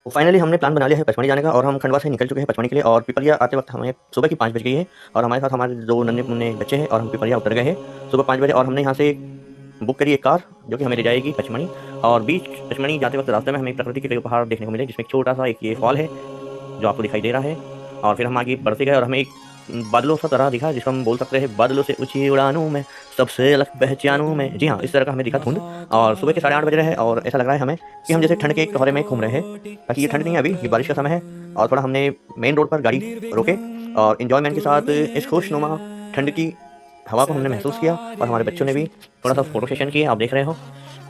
तो फाइनली हमने प्लान बना लिया है पचमढ़ी जाने का और हम खंडवा से निकल चुके हैं पचमढ़ी के लिए। और पिपरिया आते वक्त हमें सुबह की 5 बज गई है और हमारे साथ हमारे 2 नन्हे-मुन्ने बच्चे हैं और हम पिपरिया उतर गए हैं सुबह 5 बजे। और हमने यहाँ से बुक करी एक कार जो कि हमें ले जाएगी पचमढ़ी। और बीच पचमढ़ी जाते वक्त रास्ते में हमें प्रकृति के कई उपहार देखने को मिले, जिसमें एक छोटा-सा एक ये फॉल है जो आपको दिखाई दे रहा है। और फिर हम आगे बढ़ते गए और हमें एक बादलों सा तरह दिखा, जिसको हम बोल सकते हैं बादलों से ऊँची उड़ानों में सबसे अलग पहचानूँ मैं। जी हाँ, इस तरह का हमें दिखा धुंध। और सुबह के 8:30 बज रहे हैं और ऐसा लग रहा है हमें कि हम जैसे ठंड के एक कोहरे में घूम रहे हैं। बाकी ये ठंड नहीं है अभी, ये बारिश का समय है। और थोड़ा हमने मेन रोड पर गाड़ी रोके और एन्जॉयमेंट के साथ इस खुशनुमा ठंड की हवा को हमने महसूस किया। और हमारे बच्चों ने भी थोड़ा-सा फ़ोटो सेशन किए, आप देख रहे हो।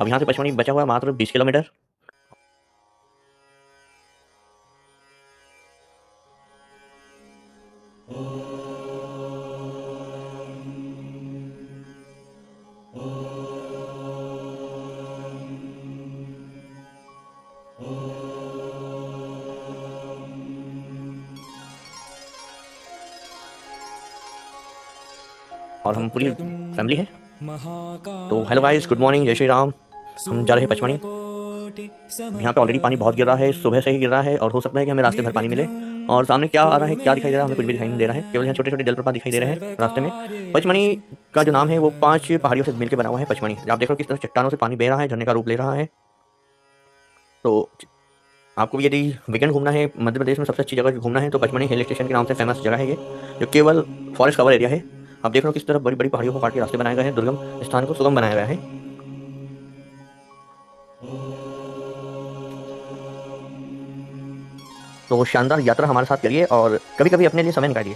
अब यहाँ से पचमढ़ी बचा हुआ है मात्र 20 किलोमीटर। और हम पूरी फैमिली है। तो हेलो गाइस, गुड मॉर्निंग, जय श्री राम। हम जा रहे हैं पचमढ़ी। यहाँ पे ऑलरेडी पानी बहुत गिर रहा है, सुबह से ही गिर रहा है और हो सकता है कि हमें रास्ते भर पानी मिले। और सामने क्या आ रहा है, क्या दिखाई दे रहा है, हमें कुछ भी दिखाई नहीं दे रहा है। केवल यहाँ छोटे-छोटे जलप्रपात दिखाई दे रहे हैं रास्ते में। पचमढ़ी का जो नाम है वो 5 पहाड़ियों से मिलकर बना हुआ है पचमढ़ी। आप देख रहे हो किस तरह चट्टानों से पानी बह रहा है, झरने का रूप ले रहा है। तो आपको भी यदि वीकेंड घूमना है, मध्य प्रदेश में सबसे अच्छी जगह घूमना है तो पचमढ़ी हिल स्टेशन के नाम से फेमस जगह है ये, जो केवल फॉरेस्ट कवर एरिया है। आप देख रहे हो किस तरह बड़ी-बड़ी पहाड़ियों को काट के रास्ते बनाए गए हैं, दुर्गम स्थान को सुगम बनाया गया है। तो शानदार यात्रा हमारे साथ करिए और कभी-कभी अपने लिए समय निकालिए।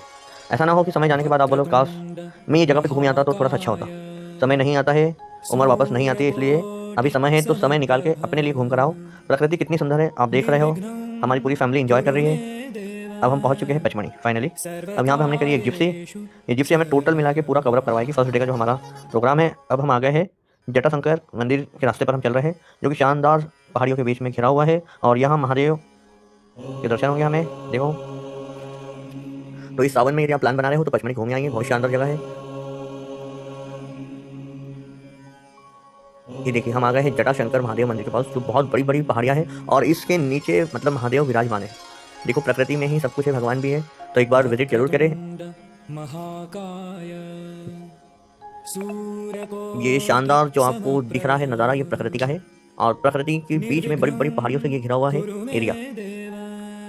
ऐसा ना हो कि समय जाने के बाद आप बोलो काश मैं ये जगह पे घूम आता तो थोड़ा-सा अच्छा होता। समय नहीं आता है, उम्र वापस नहीं आती है, इसलिए अभी समय है तो समय निकाल के अपने लिए घूम कर आओ। प्रकृति कितनी सुंदर है, आप देख रहे हो। हमारी पूरी फैमिली एन्जॉय कर रही है। अब हम पहुँच चुके हैं पचमढ़ी फाइनली। अब यहाँ पे हमने करी एक जिप्सी। ये जिप्सी हमें टोटल मिला के पूरा कवर अप करवाएगी फर्स्ट डे का जो हमारा प्रोग्राम है। अब हम आ गए हैं जटाशंकर मंदिर के रास्ते पर हम चल रहे हैं, जो कि शानदार पहाड़ियों के बीच में घिरा हुआ है। और यहाँ महादेव के दर्शन होंगे हमें, देखो। तो इस सावन में यदि आप प्लान बना रहे हो तो पचमढ़ी घूम आएंगे, बहुत शानदार जगह है। ये देखिए हम आ गए हैं जटाशंकर महादेव मंदिर के पास, जो बहुत बड़ी-बड़ी पहाड़ियाँ हैं और इसके नीचे मतलब महादेव विराजमान है। देखो प्रकृति में ही सब कुछ है, भगवान भी है, तो एक बार विजिट जरूर करें। ये शानदार जो आपको दिख रहा है नज़ारा, ये प्रकृति का है और प्रकृति के बीच में बड़ी-बड़ी पहाड़ियों से ये घिरा हुआ है एरिया।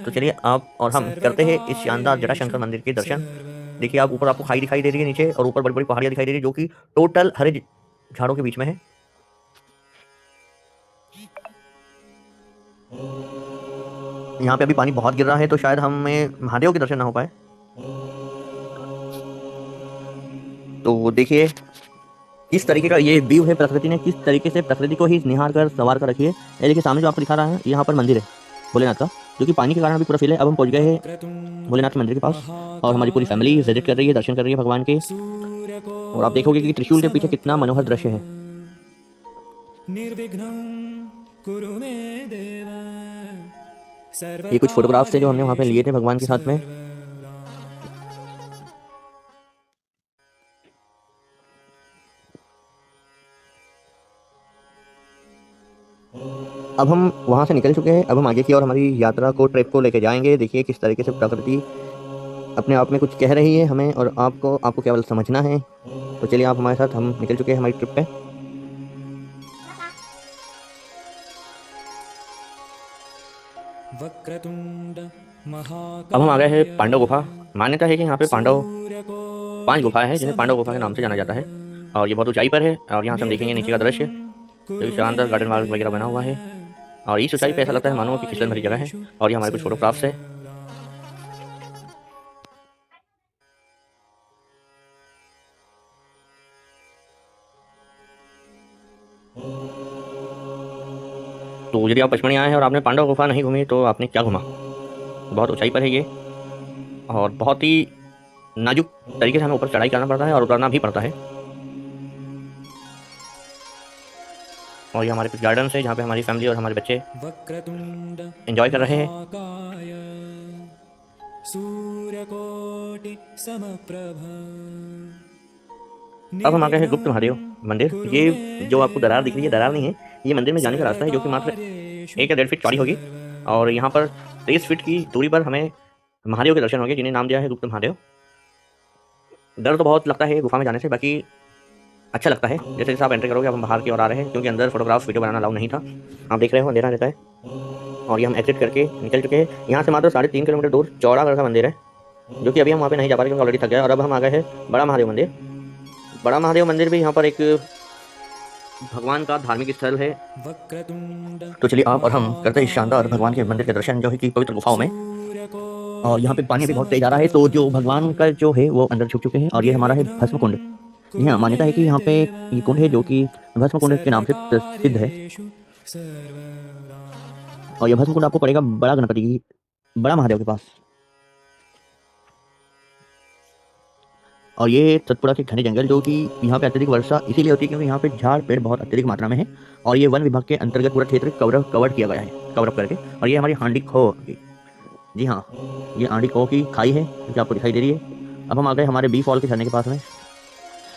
तो चलिए आप और हम करते हैं इस शानदार जटाशंकर मंदिर के दर्शन। देखिए आप ऊपर आपको खाई दिखाई दे रही है नीचे, और ऊपर बड़ी-बड़ी पहाड़ियाँ दिखाई दे रही है जो कि टोटल हरे झाड़ों के बीच में है। यहाँ पे अभी पानी बहुत गिर रहा है तो शायद हमें महादेव के दर्शन ना हो पाए। तो देखिए किस तरीके का ये व्यू है, प्रकृति ने किस तरीके से प्रकृति को ही निहार कर संवार कर रखी है। ये देखिए सामने जो आपको दिखा रहा है, यहाँ पर मंदिर है भोलेनाथ का, जो कि पानी के कारण अभी पूरा फिल है। अब हम पहुंच गए हैं भोलेनाथ के मंदिर के पास और हमारी पूरी फैमिली विजिट कर रही है, दर्शन कर रही है भगवान के। और आप देखोगे कि त्रिशूल के पीछे कितना मनोहर दृश्य है। ये कुछ फोटोग्राफ्स थे जो हमने वहाँ पे लिए थे भगवान के साथ में। अब हम वहाँ से निकल चुके हैं, अब हम आगे की और हमारी यात्रा को, ट्रिप को लेके जाएंगे। देखिए किस तरीके से प्रकृति अपने आप में कुछ कह रही है हमें और आपको केवल समझना है। तो चलिए आप हमारे साथ, हम निकल चुके हैं हमारी ट्रिप पे। अब हम आ गए हैं पांडव गुफा। मान्यता है कि यहाँ पे पांडव 5 गुफाएं हैं जिन्हें पांडव गुफा के नाम से जाना जाता है। और ये बहुत ऊंचाई पर है और यहाँ से हम देखेंगे नीचे का दृश्य, जो कि शानदार गार्डन वार्ड वगैरह बना हुआ है। और इस ऊंचाई पे ऐसा लगता है मानो कि फिसलन भरी जगह है। और ये हमारे कुछ फोटोग्राफ्स है। तो यदि आप पचमढ़ी आए हैं और आपने पांडव गुफा नहीं घूमी तो आपने क्या घूमा। बहुत ऊंचाई पर है ये और बहुत ही नाजुक तरीके से हमें ऊपर चढ़ाई करना पड़ता है और उतरना भी पड़ता है। और ये हमारे कुछ गार्डन्स है जहाँ पे हमारी फैमिली और हमारे बच्चे एंजॉय कर रहे हैं। अब हम आ गए हैं गुप्त महादेव मंदिर। ये जो आपको दरार दिख रही है, दरार नहीं है, ये मंदिर में जाने का रास्ता है, जो कि मात्र 1 या 1.5 फीट चौड़ी होगी। और यहाँ पर 23 फीट की दूरी पर हमें महादेव के दर्शन होंगे, जिन्हें नाम दिया है गुप्त महादेव। डर तो बहुत लगता है गुफा में जाने से, बाकी अच्छा लगता है। जैसे जैसे आप एंट्री करोगे, अब हम बाहर की ओर आ रहे हैं, क्योंकि अंदर फोटोग्राफ वीडियो बनाना अलाउ नहीं था। आप देख रहे हो अंधेरा रहता है, और ये हम एग्जिट करके निकल चुके हैं। यहाँ से मात्र 3.5 किलोमीटर दूर चौड़ागढ़ का मंदिर है, जो कि अभी हम वहाँ पे नहीं जा पा रहे क्योंकि ऑलरेडी थक गया। और अब हम आ गए हैं बड़ा महादेव मंदिर। बड़ा महादेव मंदिर भी यहाँ पर एक भगवान का धार्मिक स्थल है। तो चलिए आप और हम करते हैं इस शानदार भगवान के मंदिर के दर्शन, जो है कि पवित्र गुफाओं में। और यहाँ पे पानी भी बहुत तेज आ रहा है, तो जो भगवान का जो है वो अंदर छुप चुके हैं। और ये हमारा है भस्म कुंड। जी हाँ, मान्यता है कि यहाँ पे ये कुंड है जो कि भस्म कुंड के नाम से प्रसिद्ध है। और ये भस्म कुंड आपको पड़ेगा बड़ा गणपति की, बड़ा महादेव के पास। और ये सतपुड़ा के घने जंगल, जो कि यहाँ पे अत्यधिक वर्षा इसीलिए होती है क्योंकि यहाँ पे झाड़ पेड़ बहुत अत्यधिक मात्रा में है। और ये वन विभाग के अंतर्गत पूरा क्षेत्र कवर किया गया है, कवर अप करके। और ये हमारी हांडी खो, जी हाँ, ये हांडी खो की खाई है जो आपको दिखाई दे रही है। अब हम आ गए हमारे बी फॉल के झरने के पास में,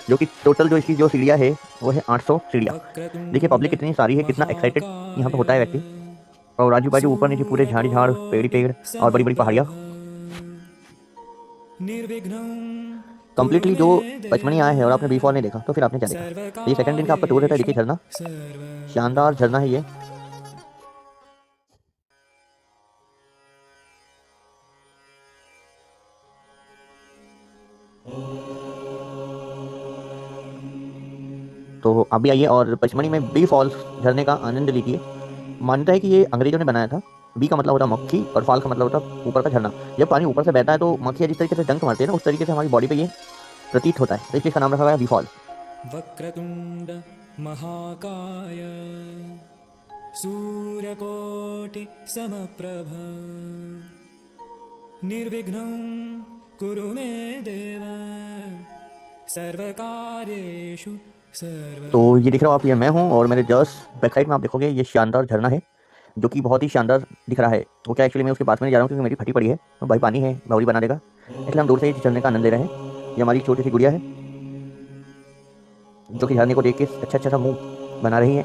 जो कि टोटल जो इसकी जो सीढ़ियाँ है वो है 800 सीढ़ियाँ। देखिए पब्लिक कितनी सारी है, कितना एक्साइटेड यहाँ पे होता है व्यक्ति। और आजू बाजू ऊपर नीचे पूरे झाड़ी झाड़, पेड़ पेड़ और बड़ी बड़ी पहाड़ियाँ। कंप्लीटली जो पचमणी आए हैं और आपने बी फॉल नहीं देखा तो फिर आपने क्या देखा। ये सेकंड दिन का आपका टूर रहता है। देखिए झरना, शानदार झरना है ये। तो आप भी आइए और पचमणी में बी फॉल्स झरने का आनंद लीजिए। मान्यता है कि ये अंग्रेजों ने बनाया था। बी का मतलब होता है मक्खी और फॉल का मतलब होता है ऊपर का झरना। जब पानी ऊपर से बहता है तो मक्खियाँ जिस तरीके से डंक मारती है ना, उस तरीके से हमारी बॉडी पे ये प्रतीत होता है, तो इसलिए इसका नाम रखा गया है बी फॉल। वक्रतुंड महाकाय सूर्यकोटि समप्रभ निर्विघ्नं कुरु मे देव सर्वकार्येषु सर्व। तो ये दिख रहा हो आप, ये मैं हूँ और मेरे जस्ट बैक साइड में आप देखोगे ये शानदार झरना है, जो कि बहुत ही शानदार दिख रहा है। तो क्या एक्चुअली मैं उसके पास में नहीं जा रहा हूँ क्योंकि मेरी फटी पड़ी है, तो भाई पानी है बावली बना देगा, इसलिए हम दूर से इस झरने का आनंद ले रहे हैं। ये हमारी छोटी सी गुड़िया है जो कि झरने को देख के अच्छा अच्छा सा मुंह बना रही है।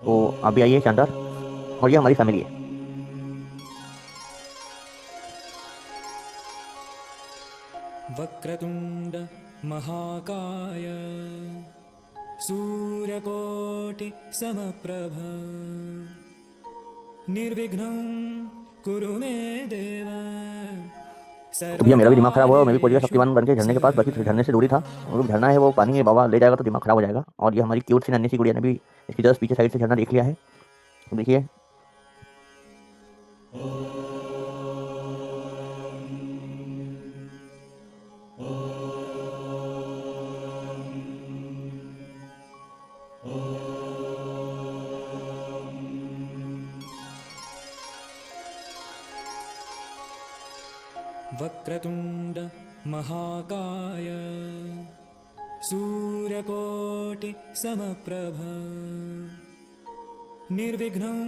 तो आप भी आइए, शानदार। और ये हमारी फैमिली है। वक्रतुंड महाकाय सूर्यकोटि समप्रभ निर्विघ्नं कुरु मे देव। भैया मेरा भी दिमाग खराब हुआ, मैं भी पहुंच गया शक्तिमान बन के झरने के पास। बाकी झरने से दूरी था, और झरना है वो पानी है, बाबा ले जाएगा तो दिमाग खराब हो जाएगा। और ये हमारी क्यूट सी नन्ही सी गुड़िया ने भी इसकी जस्ट पीछे साइड से झरना देख लिया है। देखिए वक्रतुंड महाकाय सूर्यकोटि समप्रभ निर्विघ्नं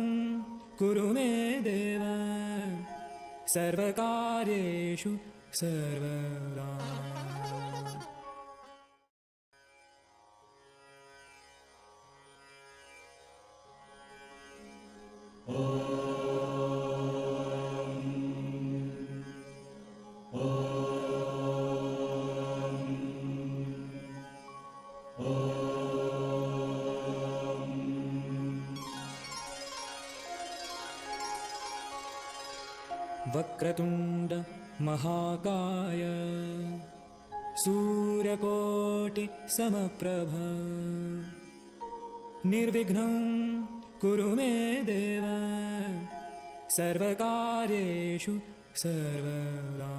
कुरु मे देव सर्वकार्येषु सर्वदा। वक्रतुंड महाकाय सूर्यकोटि समप्रभ निर्विघ्नं कुरु मे देव सर्वकार्येषु सर्वदा।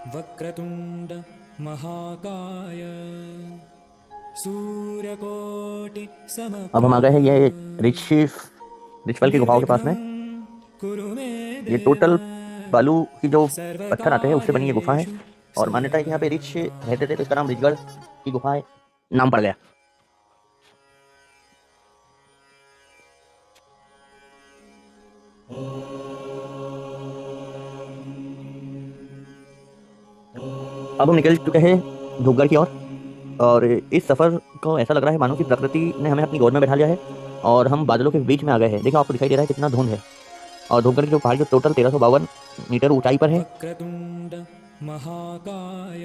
वक्रतुंड महाकाय सूर्यकोटि समप्रभ। अब हम आ गए हैं ये रिचफल की गुफाओं के पास में। ये टोटल बालू की जो पत्थर आते हैं उससे बनी ये गुफा है और मान्यता है कि यहाँ पे ऋषि रहते थे तो इसका नाम ऋषगढ़ की गुफा है नाम पड़ गया। अब हम निकल चुके हैं धूपगढ़ की ओर और इस सफ़र को ऐसा लग रहा है मानो कि प्रकृति ने हमें अपनी गोद में बैठा लिया है और हम बादलों के बीच में आ गए हैं। देखो आपको दिखाई दे रहा है कितना धुंध है और धूपगढ़ की जो पहाड़ी जो टोटल 1352 मीटर ऊंचाई पर है। वक्रतुंड महाकाय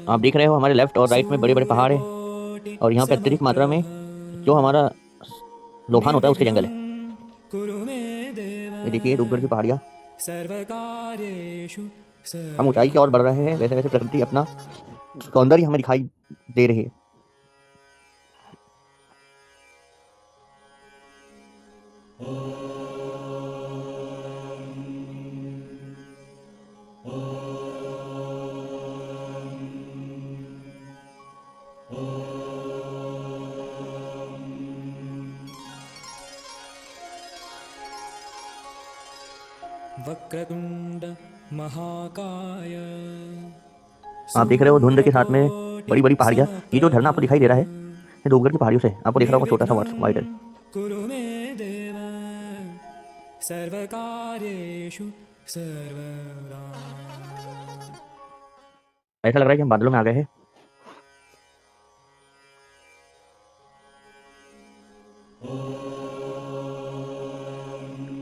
आप देख रहे हो हमारे लेफ्ट और राइट में बड़े बड़े पहाड़ हैं सूर्यकोटि और यहाँ पे अत्यधिक मात्रा में जो हमारा लोहान होता है उसके जंगल है। कुरु मे देव ये देखिए धूपगढ़ की पहाड़ियाँ। सर्वकार्येषु हम ऊंचाई की ओर बढ़ रहे हैं वैसे वैसे प्रकृति अपना सौंदर्य हमें दिखाई दे रही है। वक्रतुंड महाकाय आप देख रहे हो धुंध के साथ में बड़ी बड़ी पहाड़ियाँ। ये जो झरना आपको दिखाई दे रहा है ये धूपगढ़ की पहाड़ियों से आपको दिख रहा होगा छोटा सा वाइट है। कुरु मे देव सर्वकार्येषु सर्वदा ऐसा लग रहा है कि हम बादलों में आ गए हैं।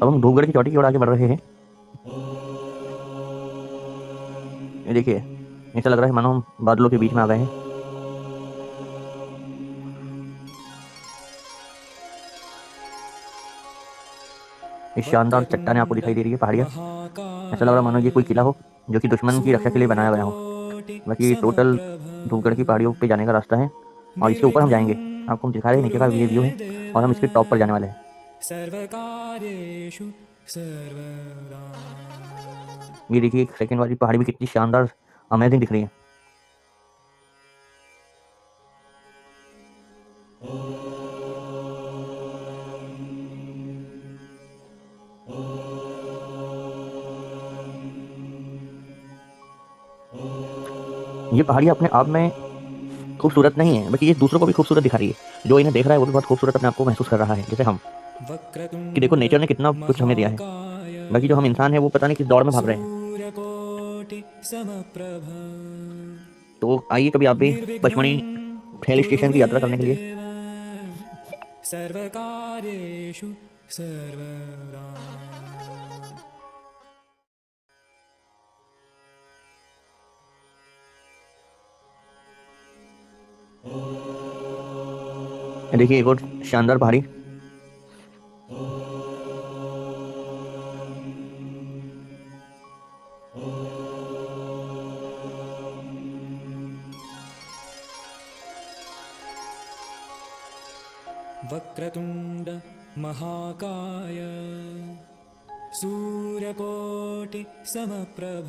अब हम धूपगढ़ की चोटी की ओर आगे बढ़ रहे हैं। ये देखिए ऐसा लग रहा है मानो हम बादलों के बीच में आ गए हैं। इस शानदार चट्टानें आपको दिखाई दे रही है पहाड़ियाँ। ऐसा लग रहा है मानो ये कोई किला हो जो कि दुश्मन की रक्षा के लिए बनाया गया हो। बाकी टोटल धूपगढ़ की पहाड़ियों पे जाने का रास्ता है और इसके ऊपर हम जाएंगे। आपको हम दिखा रहे हैं नीचे का ये व्यू है और हम इसके टॉप पर जाने वाले हैं। सर्वकार्येषु सर्वदा ये देखिए सेकंड वाली पहाड़ी भी कितनी शानदार अमेजिंग दिख रही है। ये पहाड़ी अपने आप में खूबसूरत नहीं है बल्कि ये दूसरों को भी खूबसूरत दिखा रही है। जो इन्हें देख रहा है वो भी बहुत खूबसूरत अपने आप को महसूस कर रहा है जैसे हम कि देखो नेचर ने कितना कुछ हमें दिया है। बाकी जो हम इंसान है वो पता नहीं किस दौड़ में भाग रहे हैं। सूर्यकोटि समप्रभ तो आइए कभी आप भी पचमढ़ी हिल स्टेशन की यात्रा करने के लिए। सर्वकार्येषु सर्वदा देखिए एक और शानदार पहाड़ी। वक्रतुंड महाकाय सूर्यकोटि समप्रभ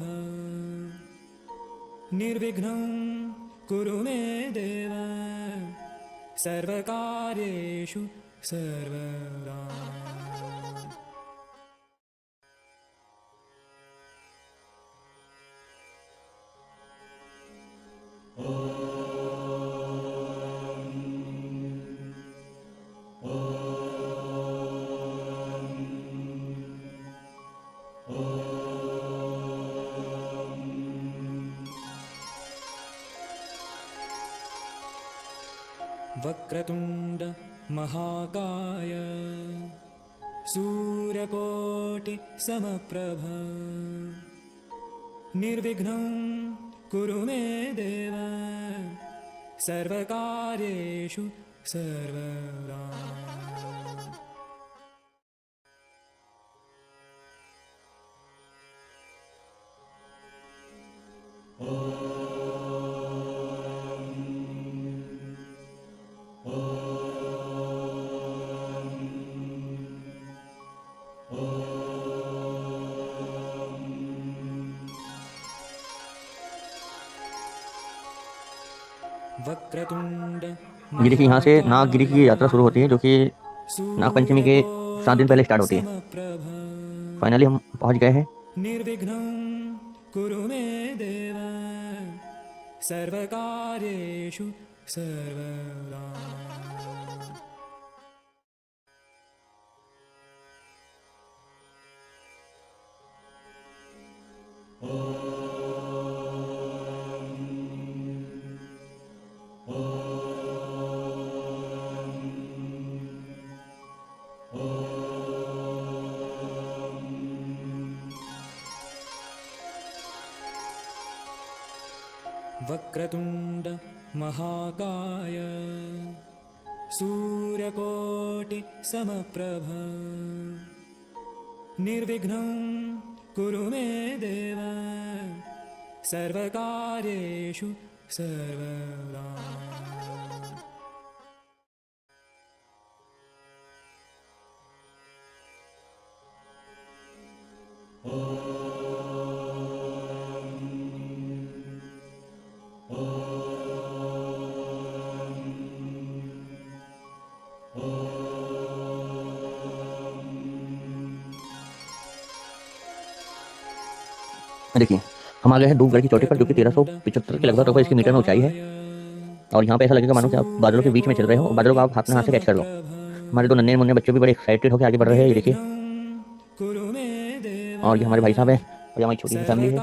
निर्विघ्नं कुरु मे देव सर्वकार्येषु सर्वदा वक्रतुंड महाकाय सूर्यकोटि समप्रभ निर्विघ्नं कुरु मे देव सर्वकार्येषु सर्वदा वक्रतुंड ये देखिए यहाँ से नागगिरी की यात्रा शुरू होती है जो कि नागपंचमी के 7 दिन पहले स्टार्ट होती है। फाइनली हम पहुँच गए हैं निर्विघ्नं कुरु मे देव सर्वकार्येषु सर्वदा। वक्रतुण्ड महाकाय सूर्यकोटि समप्रभ निर्विघ्नं कुरु मे देव सर्वकार्येषु सर्वदा। देखिए हम आ गए हैं धूपगढ़ की चोटी पर, जो कि 1375 के लगभग इसकी मीटर में ऊंचाई है। और यहाँ पे ऐसा लगेगा मानो कि आप बादलों के बीच में चल रहे हो, बादलों को आप हाथ से कैच कर लो। हमारे दो नन्हे मुन्ने बच्चे भी बड़े एक्साइटेड होकर आगे बढ़ रहे हैं, ये देखिए। और ये हमारे भाई साहब हैं और ये हमारी छोटी सी फैमिली है।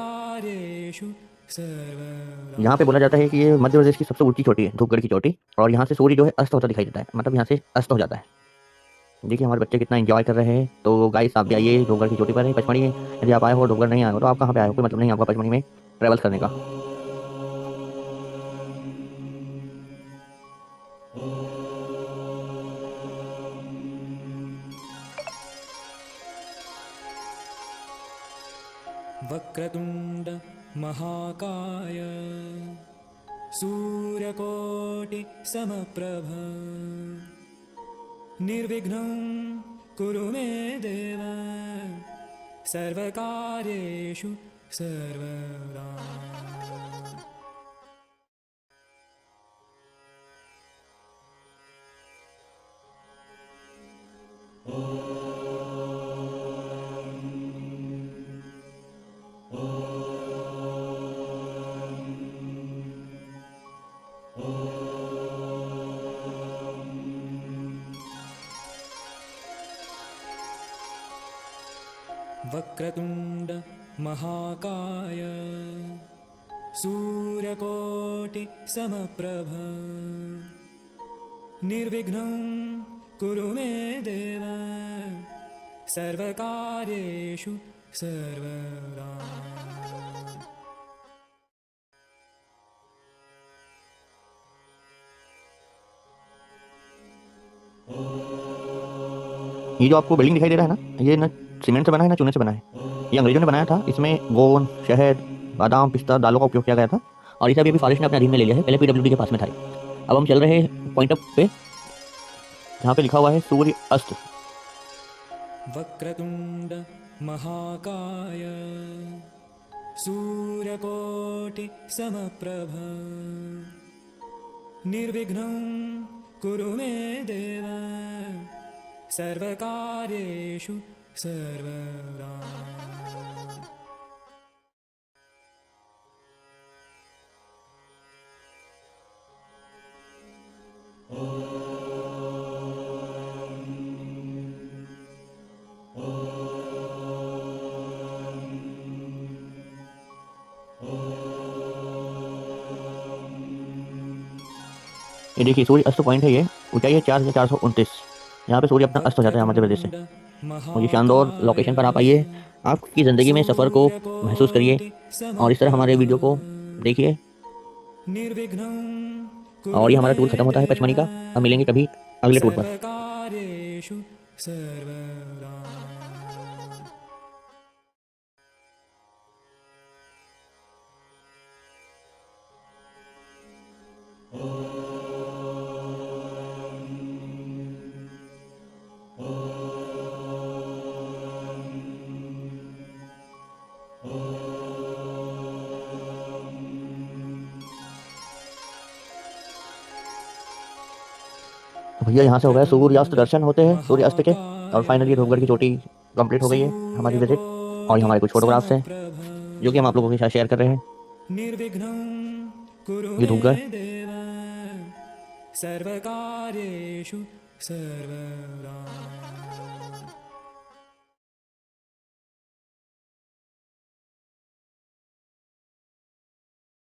यहाँ पे बोला जाता है कि ये मध्य प्रदेश की सबसे ऊंची चोटी है, धूपगढ़ की चोटी। और यहाँ से सूर्य जो है अस्त होता दिखाई देता है, मतलब यहाँ से अस्त हो जाता है। देखिए हमारे बच्चे कितना एंजॉय कर रहे हैं। तो गाइस आप भी आइए, धूपगढ़ की चोटी पर है पचमढ़ी में। यदि आप आए हो, धूपगढ़ नहीं आए हो, तो आप कहाँ पे आए हो, कोई मतलब नहीं आपका पचमढ़ी में ट्रैवल करने का। वक्रतुण्ड महाकाय सूर्यकोटि समप्रभ निर्विघ्नं कुरु मे देव सर्वकार्येषु सर्वदा। वक्रतुण्ड महाकाय सूर्यकोटि समप्रभ निर्विघ्नं कुरु मे देव सर्वकार्येषु सर्वदा। ये जो आपको बिल्डिंग दिखाई दे रहा है ना, ये ना सीमेंट से बना है ना चूने से बना है। ये अंग्रेजों ने बनाया था। इसमें गोंद, शहद, बादाम, पिस्ता, दालों का उपयोग किया गया था। और इसे अभी फॉरेस्ट ने अपने अधीन में ले लिया है, पहले पीडब्ल्यूडी के पास में था। अब हम चल रहे हैं पॉइंट अप पे, जहाँ पे लिखा हुआ है सूर्य अस्त। वक्रतुण्ड महाकाय सूर्यकोटि समप्रभ निर्विघ्नं कुरु मे देव सर्वकार्येषु सर्वदा। ये देखिए सूर्य अस्त पॉइंट है, ये ऊंचाई है 4429। यहाँ पे सूर्य अपना अस्त हो जाता है मध्य प्रदेश से। और ये शानदार लोकेशन पर आप आइए, आपकी ज़िंदगी में सफ़र को महसूस करिए और इस तरह हमारे वीडियो को देखिए। और ये हमारा टूर खत्म होता है पचमढ़ी का। हम मिलेंगे कभी अगले टूर पर। भैया यहाँ से हो गया सूर्यास्त दर्शन होते हैं सूर्यास्त के। और फाइनली धूपगढ़ की चोटी कंप्लीट हो गई है हमारी विजिट। और ये हमारे कुछ फोटोग्राफ्स हैं जो कि हम आप लोगों के साथ शेयर कर रहे हैं। निर्विघ्नं कुरु ये धूप मे घर देव सर्वकार्येषु सर्वदा।